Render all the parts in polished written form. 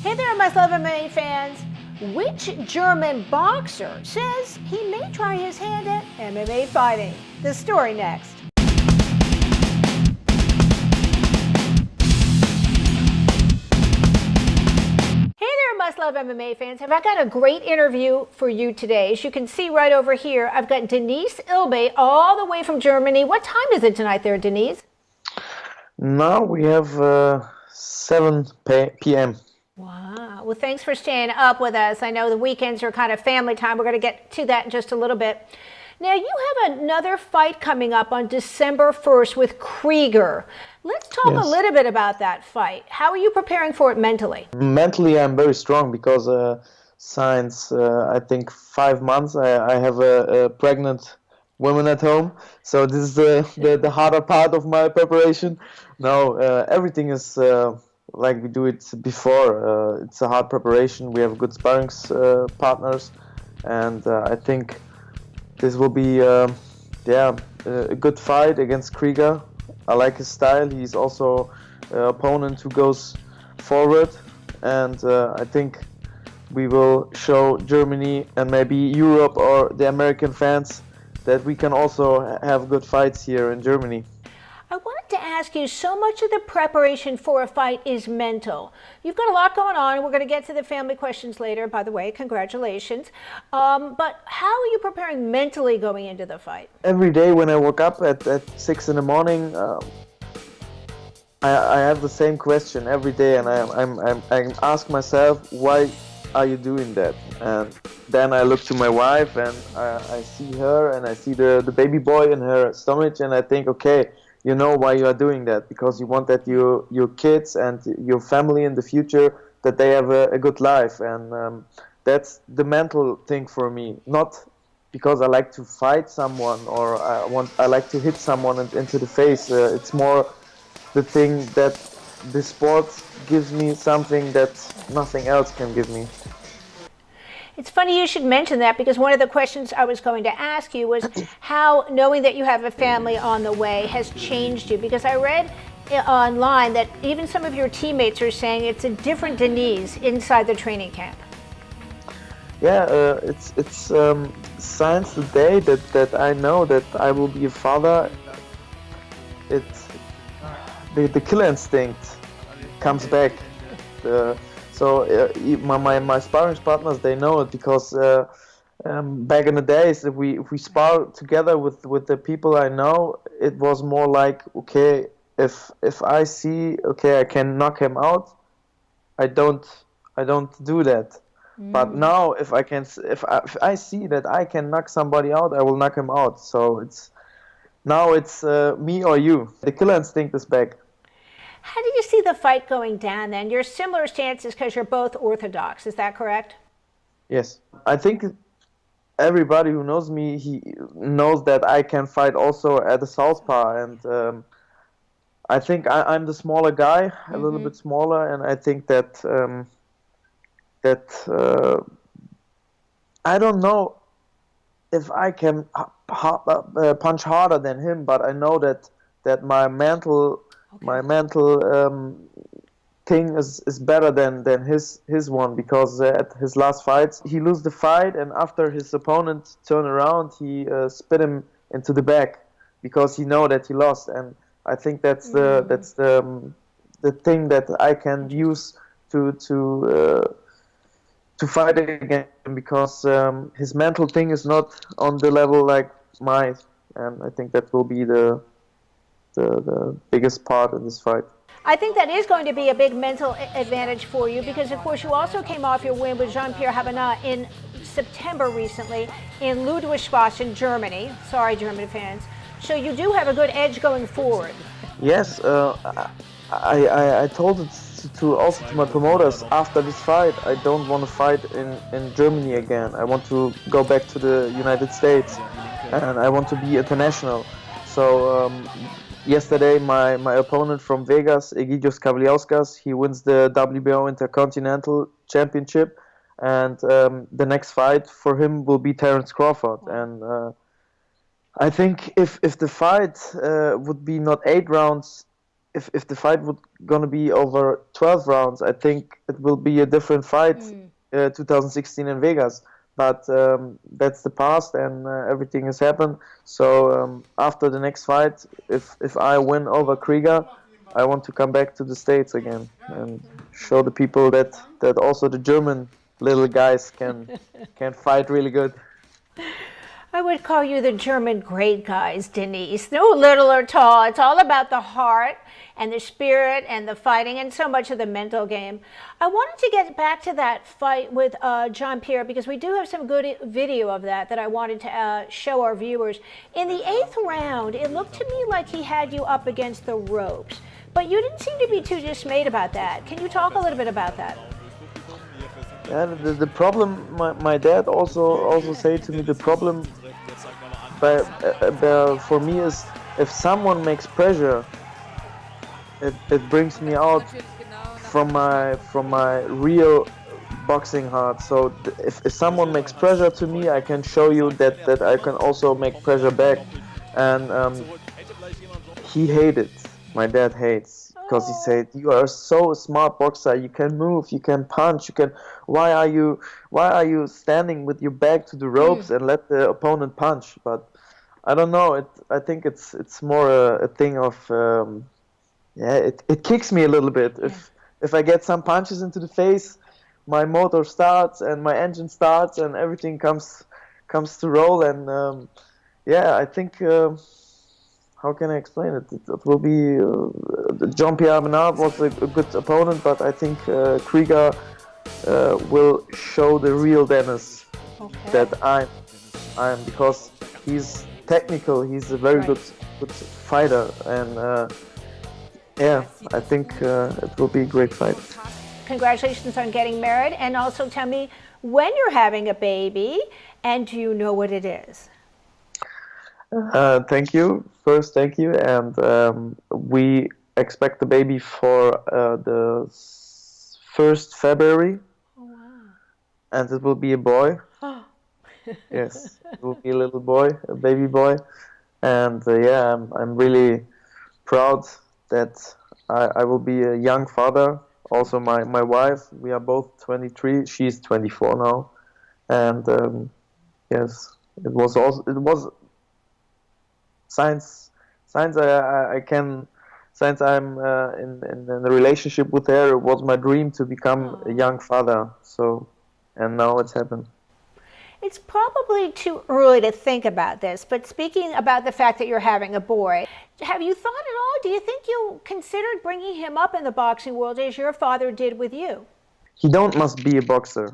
Hey there, my Schwalbe MMA fans. Which German boxer says he may try his hand at MMA fighting? The story next. Hey there, my Schwalbe MMA fans. Have I got a great interview for you today? As you can see right over here, I've got Deniz Ilbay all the way from Germany. What time is it tonight there, Deniz? Now we have 7 p.m. Wow. Well, thanks for staying up with us. I know the weekends are kind of family time. We're going to get to that in just a little bit. Now, you have another fight coming up on December 1st with Krieger. Let's talk a little bit about that fight. How are you preparing for it mentally? Mentally, I'm very strong because since, I think, 5 months, I have a pregnant woman at home. So this is the harder part of my preparation. Now, everything is like we do it before. It's a hard preparation. We have good sparring partners. And I think this will be a good fight against Krieger. I like his style. He's also an opponent who goes forward. And I think we will show Germany and maybe Europe or the American fans that we can also have good fights here in Germany. I wanted to ask you, so much of the preparation for a fight is mental. You've got a lot going on. We're going to get to the family questions later, by the way. Congratulations. But how are you preparing mentally going into the fight? Every day when I wake up at 6 in the morning, I have the same question every day, and I ask myself, why are you doing that? And then I look to my wife, and I see her, and I see the baby boy in her stomach, and I think, okay, you know why you are doing that, because you want that your kids and your family in the future, that they have a good life. And that's the mental thing for me, not because I like to fight someone or I like to hit someone into the face. It's more the thing that the sport gives me something that nothing else can give me. It's funny you should mention that, because one of the questions I was going to ask you was how knowing that you have a family on the way has changed you. Because I read online that even some of your teammates are saying it's a different Deniz inside the training camp. Yeah, it's since the day that I know that I will be a father, the killer instinct comes back. So my sparring partners, they know it, because back in the days, if we spar together with the people I know, it was more like, okay, if I see, okay, I can knock him out, I don't do that. But now if I see that I can knock somebody out, I will knock him out. So it's me or you. The killer instinct is back. How do you see the fight going down then? Your similar stances because you're both Orthodox, is that correct? Yes. I think everybody who knows me, he knows that I can fight also at the southpaw. And I think I'm the smaller guy, a little bit smaller, and I think that I don't know if I can punch harder than him, but I know that my mental thing is better than his one, because at his last fights he lose the fight, and after his opponent turn around, he spit him into the back because he know that he lost. And I think that's the thing that I can use to fight against him, because his mental thing is not on the level like mine, and I think that will be the biggest part in this fight. I think that is going to be a big mental advantage for you, because of course you also came off your win with Jean-Pierre Habanat in September recently in Ludwigshafen in Germany. Sorry, German fans. So you do have a good edge going forward. Yes, I told it to my promoters after this fight. I don't want to fight in Germany again. I want to go back to the United States, and I want to be international. So yesterday, my opponent from Vegas, Egidius Kavliauskas, he wins the WBO Intercontinental Championship, and the next fight for him will be Terence Crawford. And I think if the fight would be not 8 rounds, if the fight would gonna be over 12 rounds, I think it will be a different fight, 2016 in Vegas. But that's the past, and everything has happened. So after the next fight, if I win over Krieger, I want to come back to the States again and show the people that also the German little guys can fight really good. I would call you the German great guys, Denise. No little or tall. It's all about the heart and the spirit and the fighting and so much of the mental game. I wanted to get back to that fight with Jean-Pierre because we do have some good video of that I wanted to show our viewers. In the 8th round, it looked to me like he had you up against the ropes, but you didn't seem to be too dismayed about that. Can you talk a little bit about that? Yeah, the problem, my dad also said to me, the problem for me is if someone makes pressure, it brings me out from my real boxing heart. So if someone makes pressure to me, I can show you that I can also make pressure back. And he hated. My dad hates because he said, "You are so smart boxer. You can move. You can punch. You can. Why are you standing with your back to the ropes and let the opponent punch?" But I don't know. I think it's more a thing of it kicks me a little bit. If I get some punches into the face, my motor starts and my engine starts and everything comes to roll. And I think. How can I explain it? It will be Jean-Pierre was a good opponent, but I think Krieger will show the real Dennis that I'm because he's technical. He's a very good fighter, and I think it will be a great fight. Congratulations on getting married, and also tell me when you're having a baby, and do you know what it is? Thank you. First, thank you. And we expect the baby for the 1st February. Oh, wow. And it will be a boy. Oh. Yes, it will be a little boy, a baby boy. And I'm really proud that I will be a young father. Also, my wife, we are both 23. She's 24 now. And yes, it was Since I can, since I'm in a relationship with her, it was my dream to become a young father. So, and now it's happened. It's probably too early to think about this, but speaking about the fact that you're having a boy, have you thought at all? Do you think you considered bringing him up in the boxing world as your father did with you? He must be a boxer,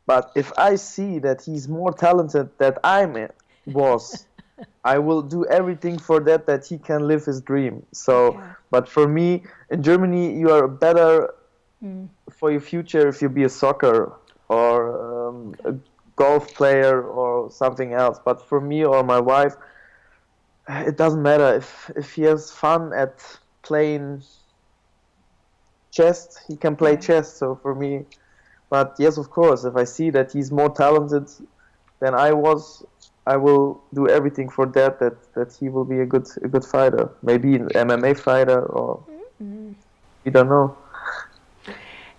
but if I see that he's more talented than was. I will do everything for that he can live his dream. So, but for me, in Germany, you are better for your future if you be a soccer or a golf player or something else. But for me or my wife, it doesn't matter. If he has fun at playing chess, he can play chess. So for me, but yes, of course, if I see that he's more talented than I was, I will do everything for that he will be a good fighter. Maybe an MMA fighter or we don't know.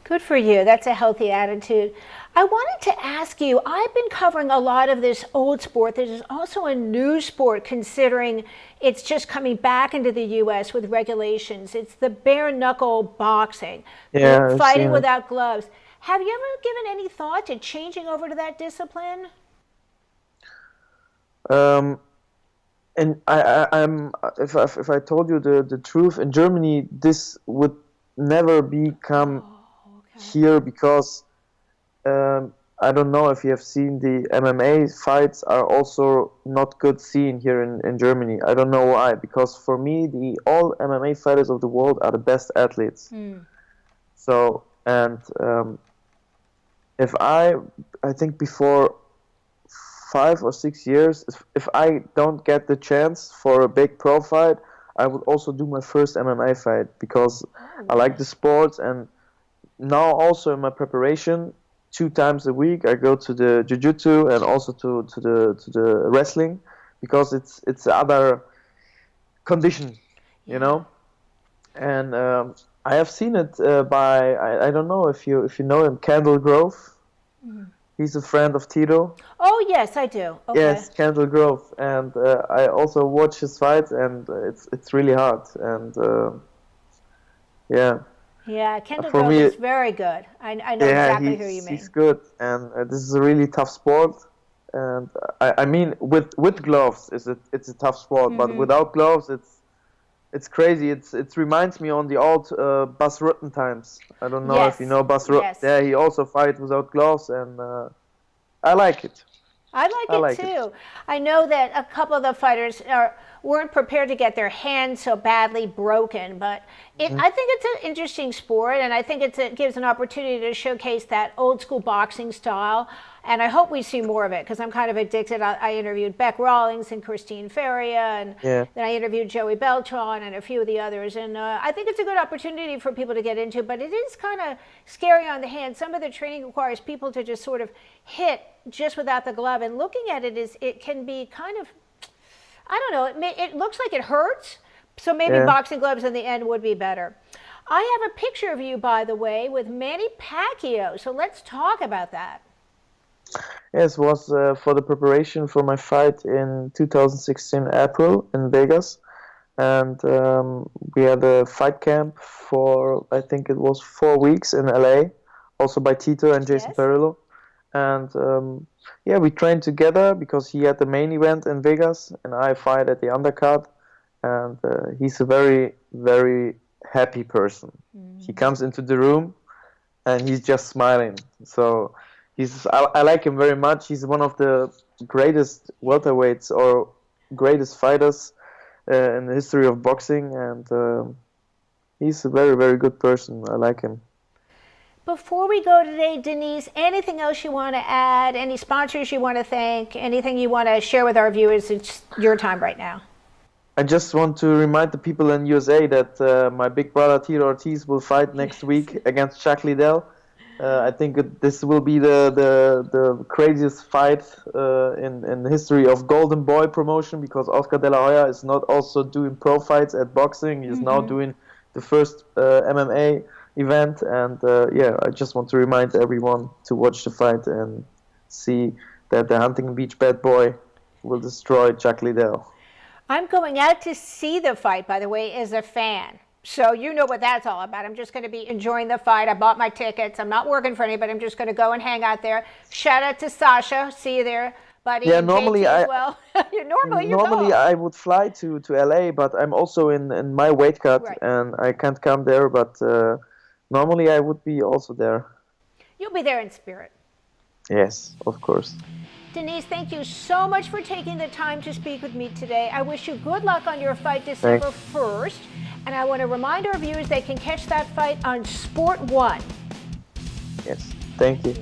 Good for you. That's a healthy attitude. I wanted to ask you, I've been covering a lot of this old sport. There's also a new sport considering it's just coming back into the U.S. with regulations. It's the bare knuckle boxing, fighting without gloves. Have you ever given any thought to changing over to that discipline? And I'm if I told you the truth, in Germany this would never become here because I don't know if you have seen the MMA fights are also not good seen here in Germany. I don't know why, because for me all MMA fighters of the world are the best athletes. So and if I think before 5 or 6 years, if I don't get the chance for a big pro fight, I would also do my first MMA fight because I like the sport. And now also in my preparation, 2 times a week I go to the jiu-jitsu and also to the wrestling because it's other condition, you know. And I have seen it by I don't know if you know him, Kendall Grove. He's a friend of Tito. Oh, yes, I do. Okay. Yes, Kendall Grove, and I also watch his fights, and it's really hard. And yeah, Yeah, Kendall for Grove me, is very good. I know exactly who you mean. he's good, and this is a really tough sport. And I mean, with gloves, it's a tough sport, but without gloves, it's crazy. It reminds me on the old Bas Rutten times. I don't know if you know Bas Rutten. Yes. Yeah, he also fight without gloves, and I like it. I like it too. I know that a couple of the fighters weren't prepared to get their hands so badly broken, but I think it's an interesting sport, and I think it gives an opportunity to showcase that old school boxing style. And I hope we see more of it, because I'm kind of addicted. I interviewed Beck Rawlings and Christine Feria, and then I interviewed Joey Beltran and a few of the others. And I think it's a good opportunity for people to get into, but it is kind of scary on the hand. Some of the training requires people to just sort of hit just without the glove. And looking at it can be kind of, I don't know, it looks like it hurts. So maybe boxing gloves in the end would be better. I have a picture of you, by the way, with Manny Pacquiao. So let's talk about that. Yes, it was for the preparation for my fight in 2016 April in Vegas, and we had a fight camp for, I think it was 4 weeks in LA, also by Tito and Jason Perillo. And yeah, we trained together because he had the main event in Vegas and I fight at the undercard. And he's a very, very happy person. He comes into the room and he's just smiling. So I like him very much. He's one of the greatest welterweights or greatest fighters in the history of boxing, and he's a very, very good person. I like him. Before we go today, Deniz, anything else you want to add? Any sponsors you want to thank? Anything you want to share with our viewers? It's your time right now. I just want to remind the people in USA that my big brother Tito Ortiz will fight next week against Chuck Liddell. I think this will be the craziest fight in the history of Golden Boy promotion, because Oscar De La Hoya is not also doing pro fights at boxing. He's now doing the first MMA event, and yeah, I just want to remind everyone to watch the fight and see that the Huntington Beach bad boy will destroy Chuck Liddell. I'm going out to see the fight, by the way, as a fan. So you know what that's all about. I'm just going to be enjoying the fight. I bought my tickets. I'm not working for anybody. I'm just going to go and hang out there. Shout out to Sasha. See you there, buddy. Yeah, normally normally I would fly to LA, but I'm also in my weight cut, and I can't come there. But normally I would be also there. You'll be there in spirit. Yes, of course. Deniz, thank you so much for taking the time to speak with me today. I wish you good luck on your fight December 1st. And I want to remind our viewers they can catch that fight on Sport 1. Yes, thank you.